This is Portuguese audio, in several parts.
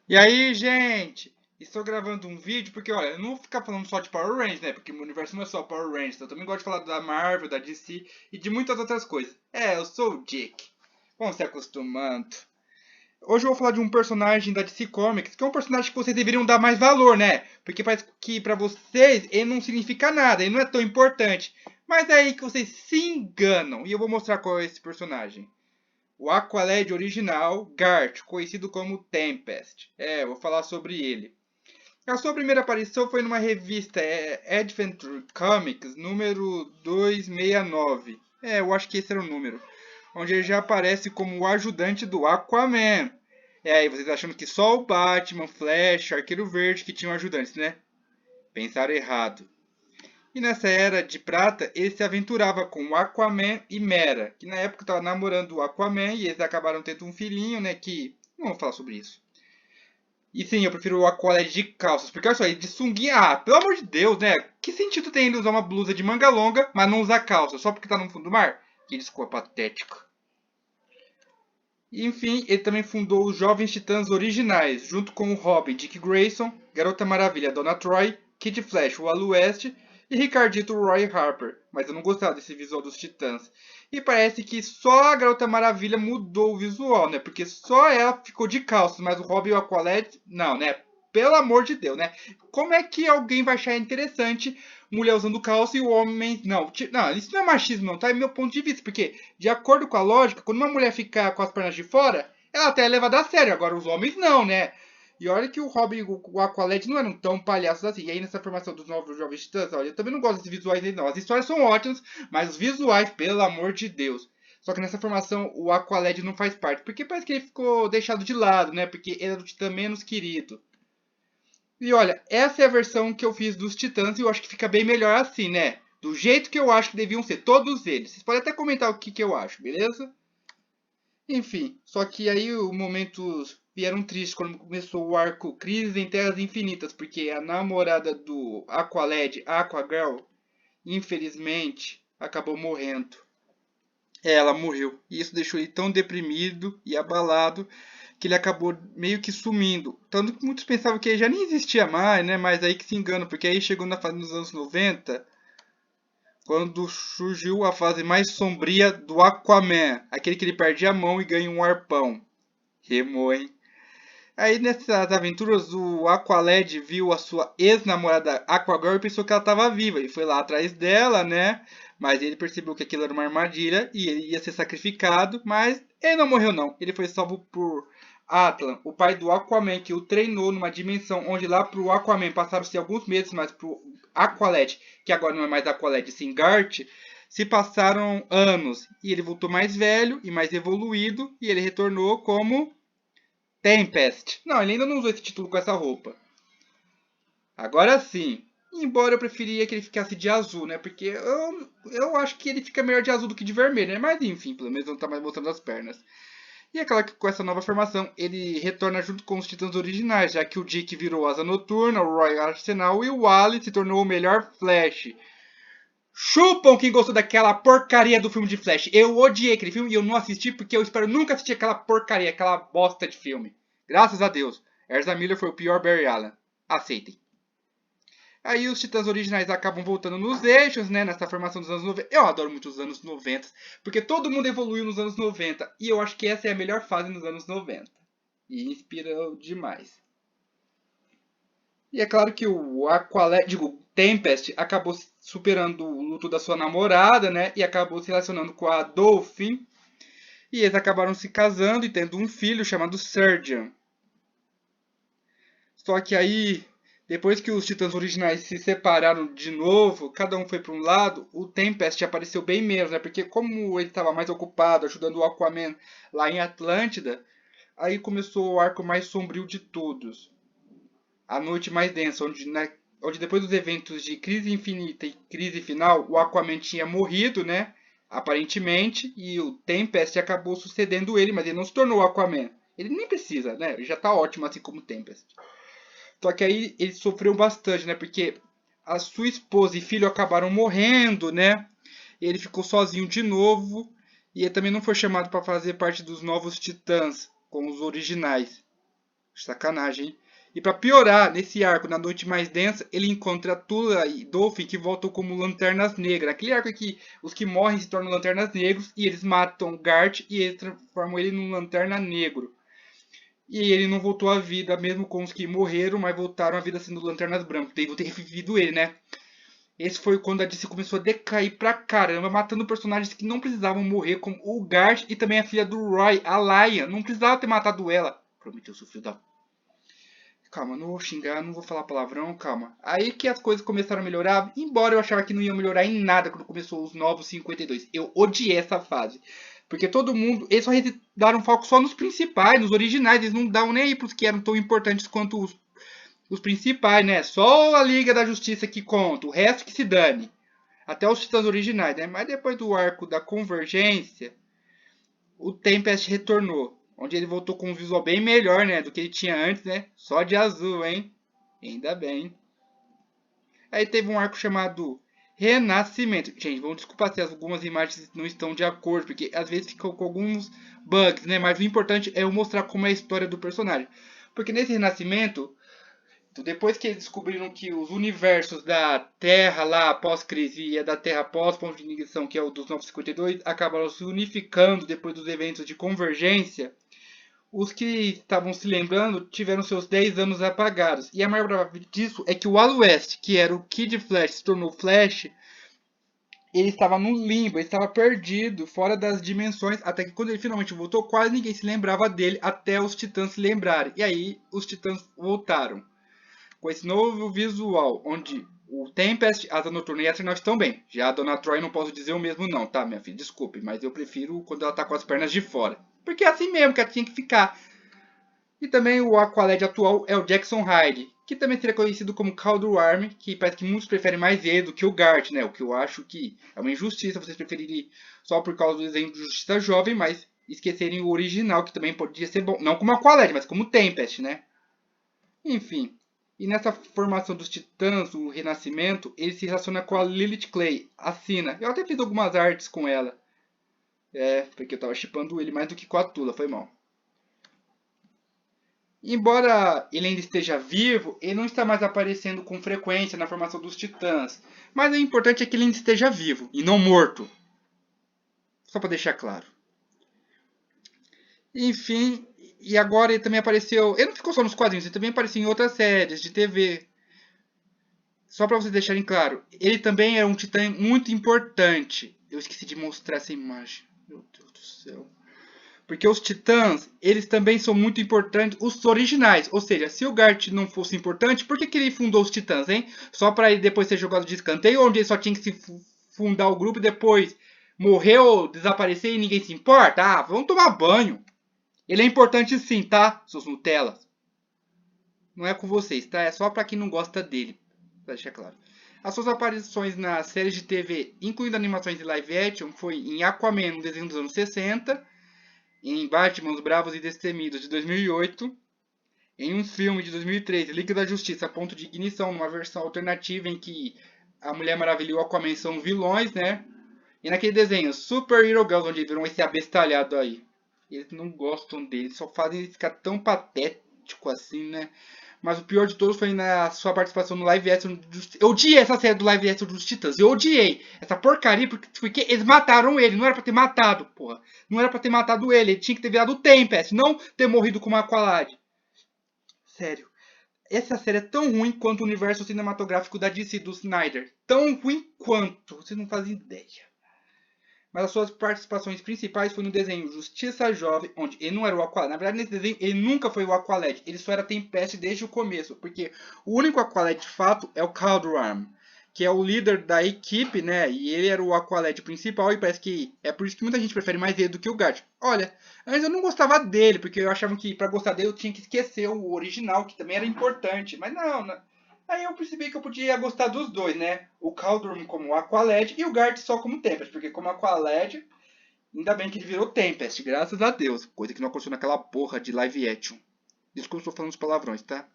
E aí, gente? Estou gravando um vídeo porque, olha, eu não vou ficar falando só de Power Rangers, né? Porque o meu universo não é só Power Rangers. Eu também gosto de falar da Marvel, da DC e de muitas outras coisas. Eu sou o Dick. Vão se acostumando. Hoje eu vou falar de um personagem da DC Comics, que é um personagem que vocês deveriam dar mais valor, né? Porque parece que pra vocês ele não significa nada, ele não é tão importante. Mas é aí que vocês se enganam. E eu vou mostrar qual é esse personagem. O Aqualad original, Garth, conhecido como Tempest. Vou falar sobre ele. A sua primeira aparição foi numa revista Adventure Comics, número 269. Eu acho que esse era o número. Onde ele já aparece como o ajudante do Aquaman. E vocês achando que só o Batman, Flash, Arqueiro Verde que tinham ajudantes, né? Pensaram errado. E nessa era de prata, ele se aventurava com o Aquaman e Mera, que na época estava namorando o Aquaman e eles acabaram tendo um filhinho, né? Que. Não vamos falar sobre isso. E sim, eu prefiro o Aqualad de calças, porque olha só, ele de sunguinha. Pelo amor de Deus, né? Que sentido tem ele usar uma blusa de manga longa, mas não usar calça, só porque tá no fundo do mar? Que desculpa patético. E, enfim, ele também fundou os Jovens Titãs originais, junto com o Robin, Dick Grayson, Garota Maravilha, Donna Troy, Kid Flash, o Alu West e Ricardito Roy Harper. Mas eu não gostava desse visual dos Titãs. E parece que só a Garota Maravilha mudou o visual, né? Porque só ela ficou de calças, mas o Robin e o Aqualad, não, né? Pelo amor de Deus, né? Como é que alguém vai achar interessante mulher usando calça e o homem. Não, não, isso não é machismo, não, tá? É meu ponto de vista. Porque, de acordo com a lógica, quando uma mulher fica com as pernas de fora, ela até é levada a sério. Agora, os homens não, né? E olha que o Robin e o Aqualad não eram tão palhaços assim. E aí, nessa formação dos novos Jovens Titãs, olha, eu também não gosto desses visuais aí, não. As histórias são ótimas, mas os visuais, pelo amor de Deus. Só que nessa formação o Aqualad não faz parte. Porque parece que ele ficou deixado de lado, né? Porque ele era o titã menos querido. E olha, essa é a versão que eu fiz dos Titãs e eu acho que fica bem melhor assim, né? Do jeito que eu acho que deviam ser, todos eles. Vocês podem até comentar o que eu acho, beleza? Enfim, só que aí os momentos vieram tristes quando começou o arco Crise em Terras Infinitas, porque a namorada do Aqualad, Aquagirl, infelizmente, acabou morrendo. Ela morreu. E isso deixou ele tão deprimido e abalado que ele acabou meio que sumindo. Tanto que muitos pensavam que ele já nem existia mais, né? Mas aí que se engana, porque aí chegou na fase dos anos 90, quando surgiu a fase mais sombria do Aquaman, aquele que ele perde a mão e ganha um arpão. Remou, hein? Aí nessas aventuras o Aqualad viu a sua ex-namorada Aquagirl e pensou que ela estava viva e foi lá atrás dela, né? Mas ele percebeu que aquilo era uma armadilha e ele ia ser sacrificado, mas ele não morreu não. Ele foi salvo por Atlan, o pai do Aquaman, que o treinou numa dimensão onde lá pro Aquaman passaram-se alguns meses, mas pro Aqualad, que agora não é mais Aqualad, sim Garth, se passaram anos. E ele voltou mais velho e mais evoluído e ele retornou como Tempest. Não, ele ainda não usou esse título com essa roupa. Agora sim. Embora eu preferia que ele ficasse de azul, né? Porque eu acho que ele fica melhor de azul do que de vermelho, né? Mas enfim, pelo menos não tá mais mostrando as pernas. E é claro que com essa nova formação, ele retorna junto com os Titãs originais, já que o Dick virou Asa Noturna, o Roy Arsenal e o Wally se tornou o melhor Flash. Chupam quem gostou daquela porcaria do filme de Flash. Eu odiei aquele filme e eu não assisti porque eu espero nunca assistir aquela porcaria, aquela bosta de filme. Graças a Deus. Ezra Miller foi o pior Barry Allen. Aceitem. Aí os Titãs originais acabam voltando nos eixos, né? Nessa formação dos anos 90. Eu adoro muito os anos 90, porque todo mundo evoluiu nos anos 90. E eu acho que essa é a melhor fase nos anos 90. E inspirou demais. E é claro que o Aqualad, digo, Tempest acabou superando o luto da sua namorada, né? E acabou se relacionando com a Dolphin. E eles acabaram se casando e tendo um filho chamado Surgeon. Só que aí, depois que os Titãs originais se separaram de novo, cada um foi para um lado, o Tempest apareceu bem menos, né? Porque como ele estava mais ocupado ajudando o Aquaman lá em Atlântida, aí começou o arco mais sombrio de todos. A noite mais densa, onde depois dos eventos de Crise Infinita e Crise Final, o Aquaman tinha morrido, né? Aparentemente, e o Tempest acabou sucedendo ele, mas ele não se tornou o Aquaman. Ele nem precisa, né? Ele já tá ótimo assim como o Tempest. Só que aí ele sofreu bastante, né? Porque a sua esposa e filho acabaram morrendo, né? Ele ficou sozinho de novo. E ele também não foi chamado para fazer parte dos novos Titãs, como os originais. Sacanagem, hein? E pra piorar, nesse arco, na noite mais densa, ele encontra Tula e Dolphin que voltam como lanternas negras. Aquele arco que os que morrem se tornam lanternas negros e eles matam Gart e eles transformam ele num lanterna negro. E ele não voltou à vida, mesmo com os que morreram, mas voltaram à vida sendo lanternas brancas. Devo ter revivido ele, né? Esse foi quando a DC começou a decair pra caramba, matando personagens que não precisavam morrer, como o Gart e também a filha do Roy, a Laia. Não precisava ter matado ela. Prometeu, seu filho da... Calma, não vou xingar, não vou falar palavrão, calma. Aí que as coisas começaram a melhorar, embora eu achava que não ia melhorar em nada quando começou os novos 52. Eu odiei essa fase. Porque todo mundo, eles só daram foco só nos principais, nos originais, eles não davam nem aí pros que eram tão importantes quanto os principais, né? Só a Liga da Justiça que conta, o resto que se dane. Até os titãs originais, né? Mas depois do arco da Convergência, o Tempest retornou. Onde ele voltou com um visual bem melhor, né? Do que ele tinha antes, né? Só de azul, hein? Ainda bem. Aí teve um arco chamado Renascimento. Gente, vamos desculpar se algumas imagens não estão de acordo, porque às vezes ficam com alguns bugs, né? Mas o importante é eu mostrar como é a história do personagem. Porque nesse Renascimento, depois que eles descobriram que os universos da Terra lá pós-crise e a da Terra pós-ponto de ignição, que é o dos 952, acabaram se unificando depois dos eventos de convergência, os que estavam se lembrando tiveram seus 10 anos apagados. E a maior prova disso é que o Al-West, que era o Kid Flash, se tornou Flash, ele estava no limbo, ele estava perdido, fora das dimensões, até que quando ele finalmente voltou, quase ninguém se lembrava dele, até os Titãs se lembrarem. E aí os Titãs voltaram com esse novo visual, onde o Tempest, Asa Noturna e a Eternal estão bem. Já a Dona Troy não posso dizer o mesmo não, tá, minha filha? Desculpe, mas eu prefiro quando ela tá com as pernas de fora. Porque é assim mesmo que ela tinha que ficar. E também o Aqualad atual é o Jackson Hyde, que também seria conhecido como Caldo Arm, que parece que muitos preferem mais ele do que o Gart, né? O que eu acho que é uma injustiça vocês preferirem só por causa do desenho de Justiça Jovem, mas esquecerem o original, que também podia ser bom. Não como Aqualad, mas como Tempest, né? Enfim. E nessa formação dos Titãs, o Renascimento, ele se relaciona com a Lilith Clay, a Sina. Eu até fiz algumas artes com ela. Porque eu tava shippando ele mais do que com a Tula, foi mal. Embora ele ainda esteja vivo, ele não está mais aparecendo com frequência na formação dos Titãs. Mas o importante é que ele ainda esteja vivo e não morto. Só para deixar claro. Enfim, e agora ele também apareceu. Ele não ficou só nos quadrinhos, ele também apareceu em outras séries de TV. Só para vocês deixarem claro, ele também é um titã muito importante. Eu esqueci de mostrar essa imagem. Meu Deus do céu. Porque os titãs, eles também são muito importantes, os originais. Ou seja, se o Gart não fosse importante, por que ele fundou os titãs, hein? Só para ele depois ser jogado de escanteio, onde ele só tinha que se fundar o grupo e depois morreu, desaparecer e ninguém se importa? Ah, vamos tomar banho. Ele é importante sim, tá, seus Nutellas? Não é com vocês, tá? É só para quem não gosta dele, pra deixar claro. As suas aparições nas séries de TV, incluindo animações de live action, foi em Aquaman, no desenho dos anos 60, em Batman, Os Bravos e Destemidos, de 2008, em um filme de 2013, Liga da Justiça, Ponto de Ignição, numa versão alternativa em que a Mulher Maravilha e o Aquaman são vilões, né? E naquele desenho, Super Hero Girls, onde viram esse abestalhado aí. Eles não gostam dele, só fazem ele ficar tão patético assim, né? Mas o pior de todos foi na sua participação no live action dos... Eu odiei essa série do live action dos Titãs. Eu odiei essa porcaria porque eles mataram ele. Não era pra ter matado, porra. Não era pra ter matado ele. Ele tinha que ter virado o Tempest, não ter morrido como Aqualad. Sério. Essa série é tão ruim quanto o universo cinematográfico da DC do Snyder. Tão ruim quanto. Vocês não fazem ideia. Mas as suas participações principais foi no desenho Justiça Jovem, onde ele não era o Aqualad. Na verdade, nesse desenho, ele nunca foi o Aqualad. Ele só era Tempest desde o começo. Porque o único Aqualad, de fato, é o Kaldur'ahm, que é o líder da equipe, né? E ele era o Aqualad principal. E parece que é por isso que muita gente prefere mais ele do que o Gart. Olha, antes eu não gostava dele, porque eu achava que para gostar dele eu tinha que esquecer o original, que também era importante. Mas não, né? Aí eu percebi que eu podia gostar dos dois, né? O Kaldur'ahm como Aqualad e o Gart só como Tempest. Porque como Aqualad, ainda bem que ele virou Tempest, graças a Deus. Coisa que não aconteceu naquela porra de live action. Desculpa se eu tô falando os palavrões, tá?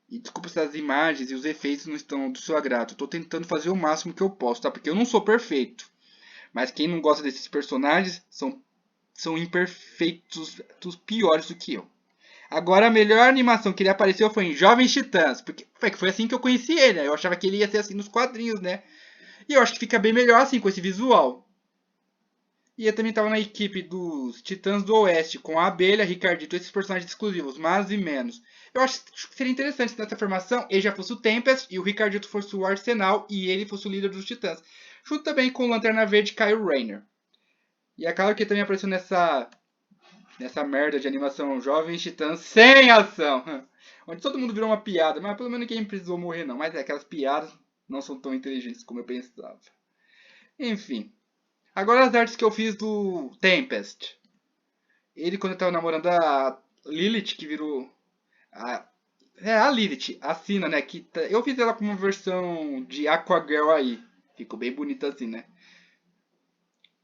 E desculpa se as imagens e os efeitos não estão do seu agrado. Eu tô tentando fazer o máximo que eu posso, tá? Porque eu não sou perfeito. Mas quem não gosta desses personagens são imperfeitos, dos piores do que eu. Agora a melhor animação que ele apareceu foi em Jovens Titãs, porque foi assim que eu conheci ele, né? Eu achava que ele ia ser assim nos quadrinhos, né? E eu acho que fica bem melhor assim com esse visual. E eu também estava na equipe dos Titãs do Oeste, com a Abelha, Ricardito, esses personagens exclusivos, mais e menos. Eu acho que seria interessante se nessa formação ele já fosse o Tempest e o Ricardito fosse o Arsenal e ele fosse o líder dos Titãs. Junto também com o Lanterna Verde Kyle Rayner. E é claro que ele também apareceu nessa merda de animação Jovens Titãs sem ação. Onde todo mundo virou uma piada, mas pelo menos ninguém precisou morrer não. Mas aquelas piadas não são tão inteligentes como eu pensava. Enfim. Agora as artes que eu fiz do Tempest. Ele quando eu tava namorando a Lilith, que virou... A, a Lilith, a Sina, né? Eu fiz ela com uma versão de Aquagirl aí. Ficou bem bonita assim, né?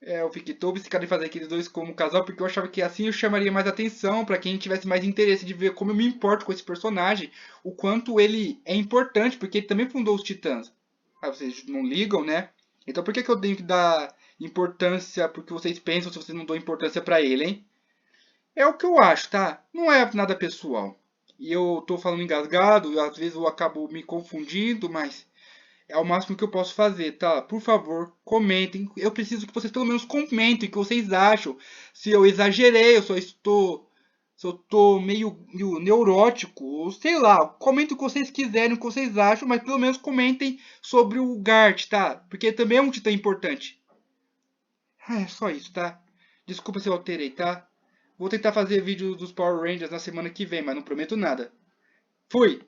Eu fiquei todo obcecado em fazer aqueles dois como casal, porque eu achava que assim eu chamaria mais atenção pra quem tivesse mais interesse de ver como eu me importo com esse personagem, o quanto ele é importante, porque ele também fundou os Titãs. Ah, vocês não ligam, né? Então por que que eu tenho que dar importância porque vocês pensam se vocês não dão importância pra ele, hein? É o que eu acho, tá? Não é nada pessoal. E eu tô falando engasgado, e às vezes eu acabo me confundindo, mas é o máximo que eu posso fazer, tá? Por favor, comentem. Eu preciso que vocês pelo menos comentem o que vocês acham. Se eu exagerei, eu só estou. Se eu tô meio neurótico, ou sei lá, comentem o que vocês quiserem, o que vocês acham, mas pelo menos comentem sobre o Gart, tá? Porque também é um titã importante. Ah, é só isso, tá? Desculpa se eu alterei, tá? Vou tentar fazer vídeo dos Power Rangers na semana que vem, mas não prometo nada. Fui!